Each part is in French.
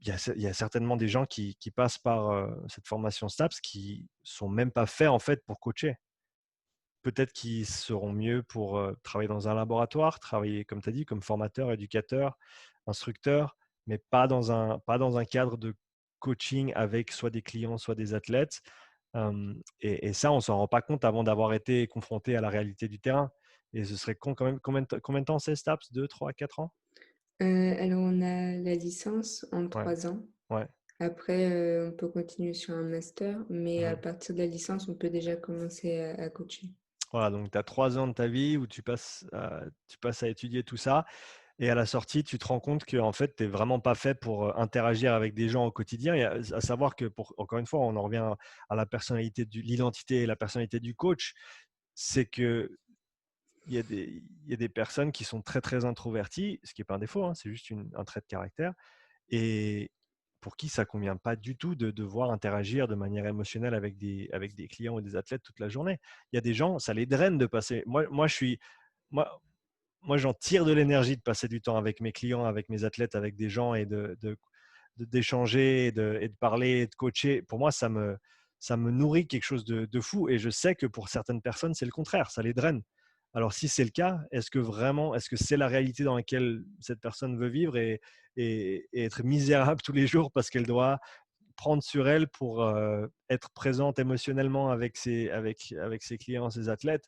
il y a certainement des gens qui passent par cette formation STAPS qui sont même pas faits en fait pour coacher. Peut-être qu'ils seront mieux pour travailler dans un laboratoire, travailler, comme tu as dit, comme formateur, éducateur, instructeur, mais pas dans un cadre de coaching avec soit des clients, soit des athlètes. Et ça, on ne s'en rend pas compte avant d'avoir été confronté à la réalité du terrain. Et ce serait con quand même. Combien de temps c'est STAPS? 2, 3, 4 ans? Alors on a la licence en Ouais, 3 ans. ouais. Après, on peut continuer sur un master, mais à Mhm. partir de la licence, on peut déjà commencer à coacher. Voilà, donc tu as 3 ans de ta vie où tu passes à étudier tout ça. Et à la sortie, tu te rends compte que en fait, tu es vraiment pas fait pour interagir avec des gens au quotidien. Et à savoir que, encore une fois, on en revient à la personnalité, l'identité et la personnalité du coach. C'est que il y a des personnes qui sont très, très introverties, ce qui n'est pas un défaut, hein, c'est juste un trait de caractère. Et pour qui ça convient pas du tout de devoir interagir de manière émotionnelle avec des clients ou des athlètes toute la journée. Il y a des gens, ça les draine de passer. Moi, moi, j'en tire de l'énergie de passer du temps avec mes clients, avec mes athlètes, avec des gens et d'échanger et de parler et de coacher. Pour moi, ça me nourrit quelque chose de fou. Et je sais que pour certaines personnes, c'est le contraire, ça les draine. Alors, si c'est le cas, est-ce que c'est la réalité dans laquelle cette personne veut vivre et être misérable tous les jours parce qu'elle doit prendre sur elle pour être présente émotionnellement avec ses clients, ses athlètes?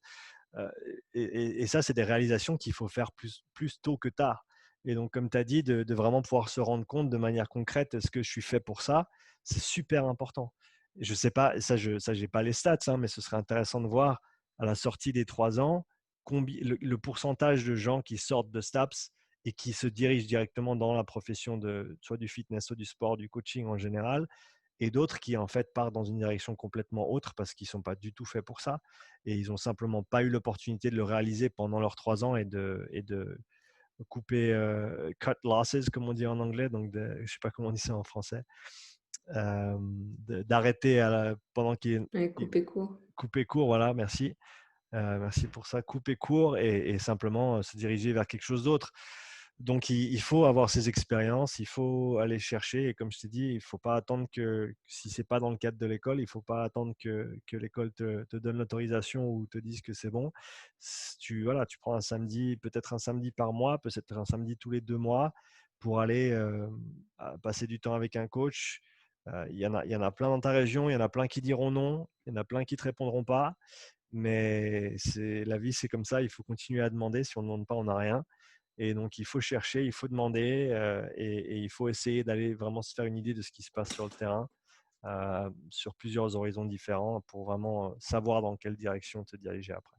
Euh, et ça, c'est des réalisations qu'il faut faire plus tôt que tard. Et donc, comme tu as dit, de vraiment pouvoir se rendre compte de manière concrète, est-ce que je suis fait pour ça? C'est super important. Et je sais pas, ça j'ai pas les stats, hein, mais ce serait intéressant de voir à la sortie des 3 ans le pourcentage de gens qui sortent de STAPS et qui se dirigent directement dans la profession soit du fitness, soit du sport, du coaching en général, et d'autres qui en fait partent dans une direction complètement autre parce qu'ils ne sont pas du tout faits pour ça et ils n'ont simplement pas eu l'opportunité de le réaliser pendant leurs 3 ans et de couper, cut losses comme on dit en anglais, donc je ne sais pas comment on dit ça en français, d'arrêter pendant qu'il Ouais, couper court. couper court, voilà, merci. Merci pour ça. Couper court et simplement se diriger vers quelque chose d'autre. Donc, il faut avoir ces expériences, il faut aller chercher. Et comme je t'ai dit, il ne faut pas attendre que, si ce n'est pas dans le cadre de l'école, il ne faut pas attendre que l'école te donne l'autorisation ou te dise que c'est bon. Voilà, tu prends un samedi, peut-être un samedi par mois, peut-être un samedi tous les 2 mois pour aller passer du temps avec un coach. Il y en a plein dans ta région, il y en a plein qui diront non, il y en a plein qui ne te répondront pas. Mais la vie, c'est comme ça. Il faut continuer à demander. Si on ne demande pas, on n'a rien. Et donc, il faut chercher, il faut demander et il faut essayer d'aller vraiment se faire une idée de ce qui se passe sur le terrain, sur plusieurs horizons différents pour vraiment savoir dans quelle direction te diriger après.